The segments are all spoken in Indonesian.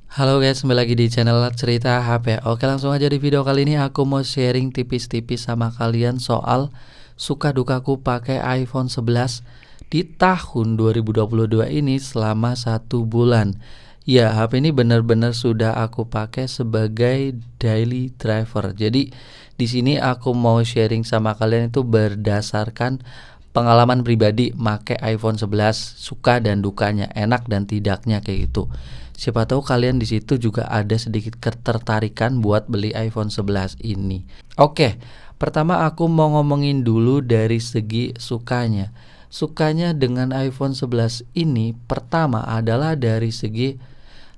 Halo guys, kembali lagi di channel Cerita HP. Oke, langsung aja di video kali ini aku mau sharing tipis-tipis sama kalian soal suka dukaku pakai iPhone 11 di tahun 2022 ini selama 1 bulan. Ya, HP ini benar-benar sudah aku pakai sebagai daily driver. Jadi di sini aku mau sharing sama kalian itu berdasarkan pengalaman pribadi make iPhone 11, suka dan dukanya, enak dan tidaknya kayak gitu. Siapa tahu kalian di situ juga ada sedikit ketertarikan buat beli iPhone 11 ini. Oke, pertama aku mau ngomongin dulu dari segi sukanya. Sukanya dengan iPhone 11 ini pertama adalah dari segi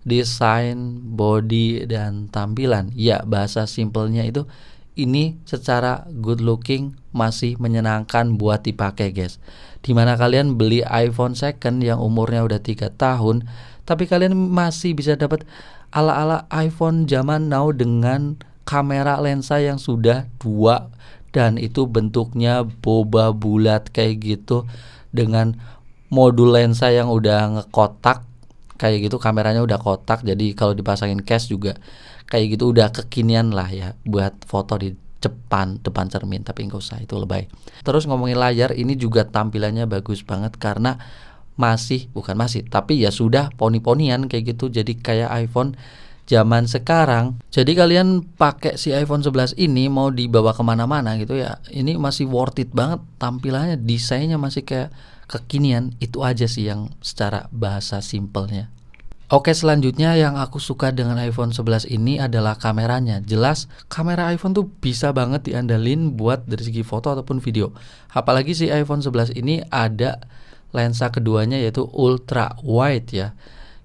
desain, body, dan tampilan. Ya, bahasa simpelnya itu ini secara good looking masih menyenangkan buat dipakai guys. Dimana kalian beli iPhone second yang umurnya udah 3 tahun, tapi kalian masih bisa dapat ala-ala iPhone zaman now dengan kamera lensa yang sudah dua dan itu bentuknya boba bulat kayak gitu, dengan modul lensa yang udah ngekotak kayak gitu, kameranya udah kotak, jadi kalau dipasangin case juga kayak gitu udah kekinian lah ya buat foto di depan cermin, tapi nggak usah, itu lebay. Terus ngomongin layar, ini juga tampilannya bagus banget karena bukan masih tapi ya sudah poni-ponian kayak gitu, jadi kayak iPhone zaman sekarang. Jadi kalian pakai si iPhone 11 ini mau dibawa kemana-mana gitu ya, ini masih worth it banget, tampilannya, desainnya masih kayak kekinian. Itu aja sih yang secara bahasa simpelnya. Oke, selanjutnya yang aku suka dengan iPhone 11 ini adalah kameranya. Jelas kamera iPhone tuh bisa banget diandalin buat dari segi foto ataupun video. Apalagi si iPhone 11 ini ada lensa keduanya yaitu ultra wide ya.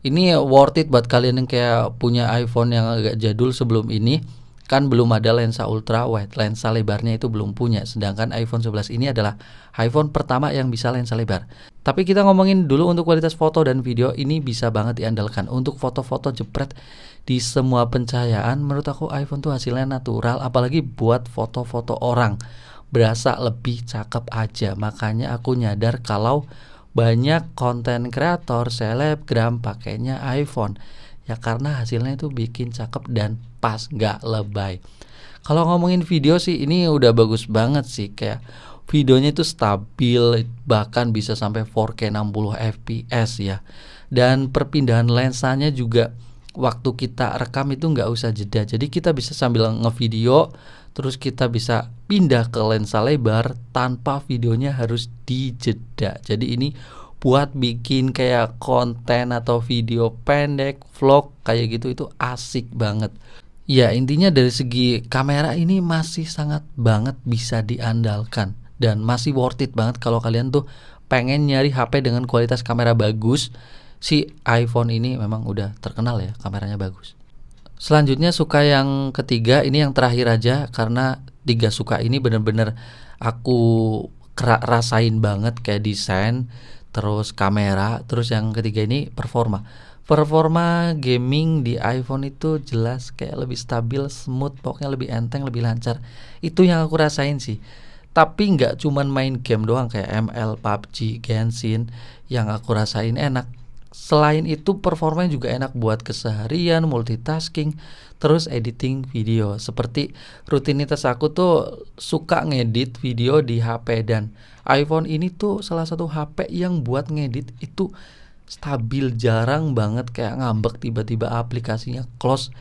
Ini worth it buat kalian yang kayak punya iPhone yang agak jadul sebelum ini. Kan belum ada lensa ultra wide, lensa lebarnya itu belum punya. Sedangkan iPhone 11 ini adalah iPhone pertama yang bisa lensa lebar. Tapi kita ngomongin dulu untuk kualitas foto dan video, ini bisa banget diandalkan. Untuk foto-foto jepret di semua pencahayaan, menurut aku iPhone tuh hasilnya natural. Apalagi buat foto-foto orang, berasa lebih cakep aja. Makanya aku nyadar kalau banyak konten kreator, selebgram pakainya iPhone. Ya karena hasilnya itu bikin cakep dan pas, nggak lebay. Kalau ngomongin video sih ini udah bagus banget sih, kayak videonya itu stabil, bahkan bisa sampai 4K 60 fps ya. Dan perpindahan lensanya juga waktu kita rekam itu nggak usah jeda. Jadi kita bisa sambil ngevideo, terus kita bisa pindah ke lensa lebar tanpa videonya harus dijeda. Jadi ini buat bikin kayak konten atau video pendek, vlog kayak gitu, itu asik banget. Ya intinya dari segi kamera ini masih sangat banget bisa diandalkan dan masih worth it banget kalau kalian tuh pengen nyari HP dengan kualitas kamera bagus. Si iPhone ini memang udah terkenal ya kameranya bagus. Selanjutnya suka yang ketiga, ini yang terakhir aja, karena tiga suka ini bener-bener aku rasain banget, kayak desain, terus kamera, terus yang ketiga ini performa. Performa gaming di iPhone itu jelas kayak lebih stabil, smooth, pokoknya lebih enteng, lebih lancar. Itu yang aku rasain sih. Tapi nggak cuman main game doang kayak ML, PUBG, Genshin yang aku rasain enak. Selain itu performanya juga enak buat keseharian, multitasking, terus editing video. Seperti rutinitas aku tuh suka ngedit video di HP, dan iPhone ini tuh salah satu HP yang buat ngedit itu stabil, jarang banget kayak ngambek tiba-tiba aplikasinya close.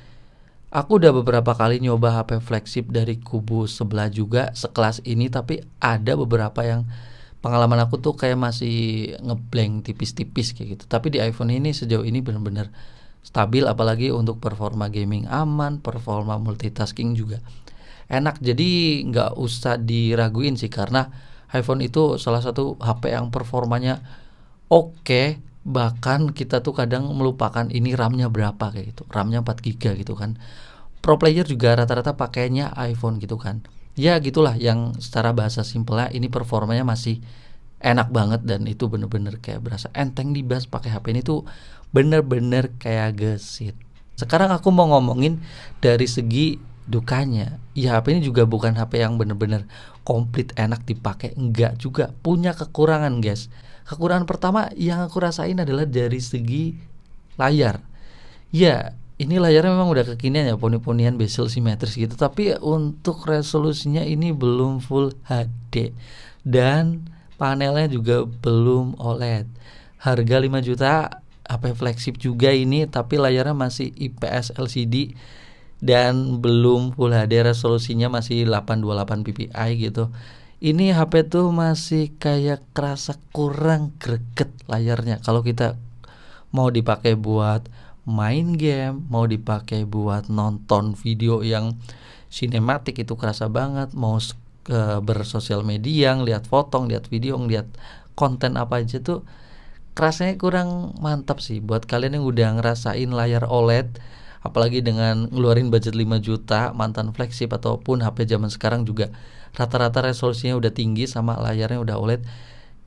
Aku udah beberapa kali nyoba HP flagship dari kubu sebelah juga sekelas ini, tapi ada beberapa yang pengalaman aku tuh kayak masih ngeblank tipis-tipis kayak gitu. Tapi di iPhone ini sejauh ini benar-benar stabil, apalagi untuk performa gaming aman, performa multitasking juga enak. Jadi nggak usah diraguin sih, karena iPhone itu salah satu HP yang performanya oke. Bahkan kita tuh kadang melupakan ini RAM-nya berapa kayak gitu. RAM-nya 4 GB gitu kan. Pro player juga rata-rata pakainya iPhone gitu kan. Ya gitulah, yang secara bahasa simpelnya ini performanya masih enak banget, dan itu bener-bener kayak berasa enteng dibahas. Pakai HP ini tuh bener-bener kayak gesit. Sekarang aku mau ngomongin dari segi dukanya. Ya HP ini juga bukan HP yang bener-bener komplit enak dipakai, enggak, juga punya kekurangan guys. Kekurangan pertama yang aku rasain adalah dari segi layar. Ya Ini layarnya memang udah kekinian ya, poni-ponian bezel simetris gitu, tapi untuk resolusinya ini belum Full HD dan panelnya juga belum OLED. Harga 5 juta, HP flagship juga ini, tapi layarnya masih IPS LCD dan belum Full HD, resolusinya masih 828 ppi gitu. Ini HP tuh masih kayak kerasa kurang greget layarnya kalau kita mau dipakai buat main game, mau dipakai buat nonton video yang sinematik itu kerasa banget, mau bersosial media, ngeliat foto, ngeliat video, ngeliat konten apa aja tuh kerasanya kurang mantap sih. Buat kalian yang udah ngerasain layar OLED, apalagi dengan ngeluarin budget 5 juta, mantan flagship ataupun HP zaman sekarang juga rata-rata resolusinya udah tinggi sama layarnya udah OLED,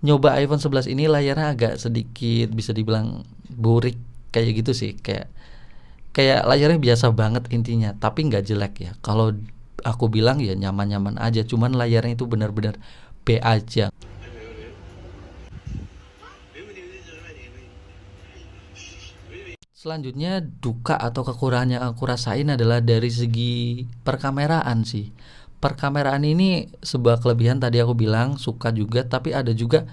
nyoba iPhone 11 ini layarnya agak sedikit bisa dibilang burik kayak gitu sih, kayak kayak layarnya biasa banget intinya, tapi nggak jelek ya. Kalau aku bilang ya nyaman-nyaman aja, cuman layarnya itu benar-benar B aja. Selanjutnya duka atau kekurangan yang aku rasain adalah dari segi perkameraan sih. Perkameraan ini sebuah kelebihan tadi aku bilang suka juga, tapi ada juga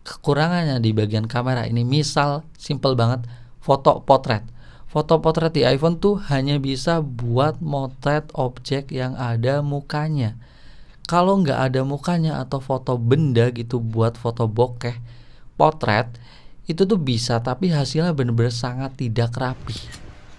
kekurangannya di bagian kamera ini. Misal simple banget, foto potret. Foto potret di iPhone tuh hanya bisa buat motret objek yang ada mukanya. Kalau nggak ada mukanya atau foto benda gitu buat foto bokeh, potret itu tuh bisa, tapi hasilnya bener-bener sangat tidak rapi.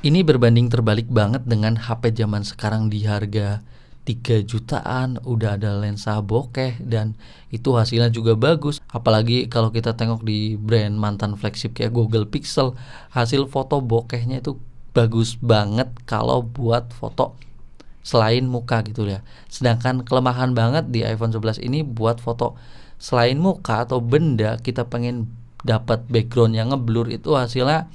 Ini berbanding terbalik banget dengan HP zaman sekarang di harga 3 jutaan udah ada lensa bokeh dan itu hasilnya juga bagus. Apalagi kalau kita tengok di brand mantan flagship kayak Google Pixel, hasil foto bokehnya itu bagus banget kalau buat foto selain muka gitu ya. Sedangkan kelemahan banget di iPhone 11 ini buat foto selain muka atau benda, kita pengen dapat background yang ngeblur, itu hasilnya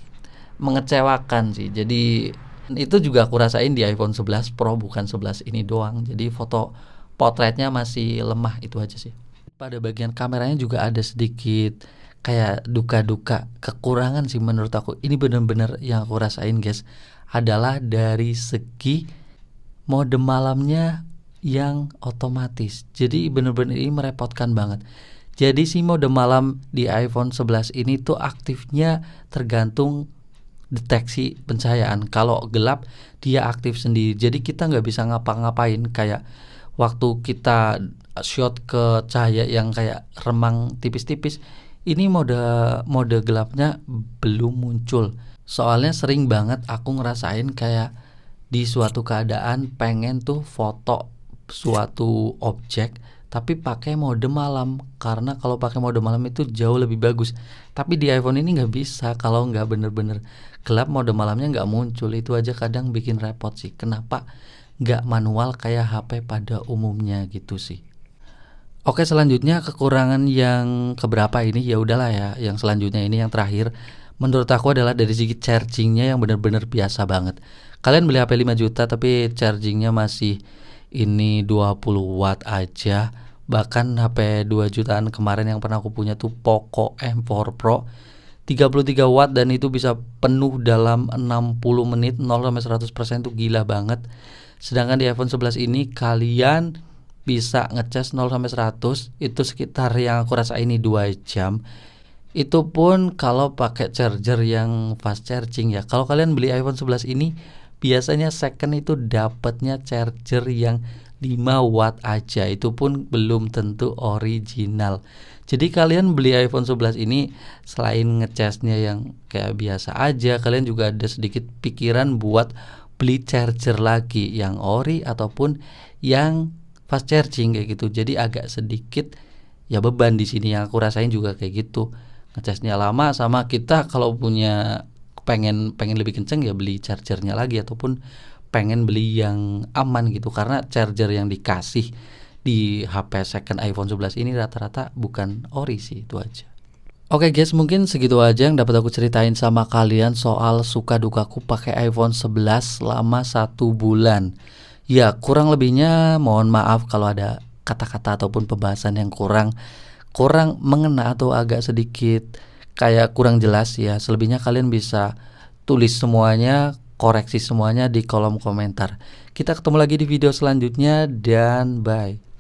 mengecewakan sih. Jadi itu juga aku rasain di iPhone 11 Pro, bukan 11 ini doang. Jadi foto potretnya masih lemah, itu aja sih. Pada bagian kameranya juga ada sedikit kayak duka-duka, kekurangan sih menurut aku. Ini bener-bener yang aku rasain guys, adalah dari segi mode malamnya yang otomatis. Jadi bener-bener ini merepotkan banget. Jadi si mode malam di iPhone 11 ini tuh aktifnya tergantung deteksi pencahayaan. Kalau gelap dia aktif sendiri, jadi kita nggak bisa ngapa-ngapain. Kayak waktu kita shot ke cahaya yang kayak remang tipis-tipis, ini mode gelapnya belum muncul. Soalnya sering banget aku ngerasain kayak di suatu keadaan pengen tuh foto suatu objek tapi pakai mode malam, karena kalau pakai mode malam itu jauh lebih bagus. Tapi di iPhone ini nggak bisa, kalau nggak bener-bener gelap mode malamnya nggak muncul. Itu aja kadang bikin repot sih. Kenapa nggak manual kayak HP pada umumnya gitu sih. Oke, selanjutnya kekurangan yang keberapa ini, ya udahlah ya. Yang selanjutnya ini yang terakhir, menurut aku adalah dari segi chargingnya yang benar-benar biasa banget. Kalian beli HP 5 juta tapi chargingnya masih ini 20 watt aja. Bahkan HP 2 jutaan kemarin yang pernah aku punya tuh Poco M4 Pro 33 watt dan itu bisa penuh dalam 60 menit 0 sampai 100% tuh gila banget. Sedangkan di iPhone 11 ini kalian bisa ngecas 0 sampai 100 itu sekitar yang aku rasa ini 2 jam. Itu pun kalau pakai charger yang fast charging ya. Kalau kalian beli iPhone 11 ini biasanya second itu dapatnya charger yang 5 watt aja, itu pun belum tentu original. Jadi kalian beli iPhone 11 ini selain ngecasnya yang kayak biasa aja, kalian juga ada sedikit pikiran buat beli charger lagi yang ori ataupun yang fast charging kayak gitu. Jadi agak sedikit ya beban di sini, yang aku rasain juga kayak gitu. Ngecasnya lama, sama kita kalau punya pengen lebih kenceng ya beli chargernya lagi ataupun pengen beli yang aman gitu, karena charger yang dikasih di HP second iPhone 11 ini rata-rata bukan ori sih. Itu aja. Oke guys, mungkin segitu aja yang dapat aku ceritain sama kalian soal suka dukaku pakai iPhone 11 selama 1 bulan. Ya kurang lebihnya mohon maaf kalau ada kata-kata ataupun pembahasan yang kurang mengena atau agak sedikit kayak kurang jelas ya. Selebihnya kalian bisa tulis semuanya koreksi semuanya di kolom komentar. Kita ketemu lagi di video selanjutnya dan bye.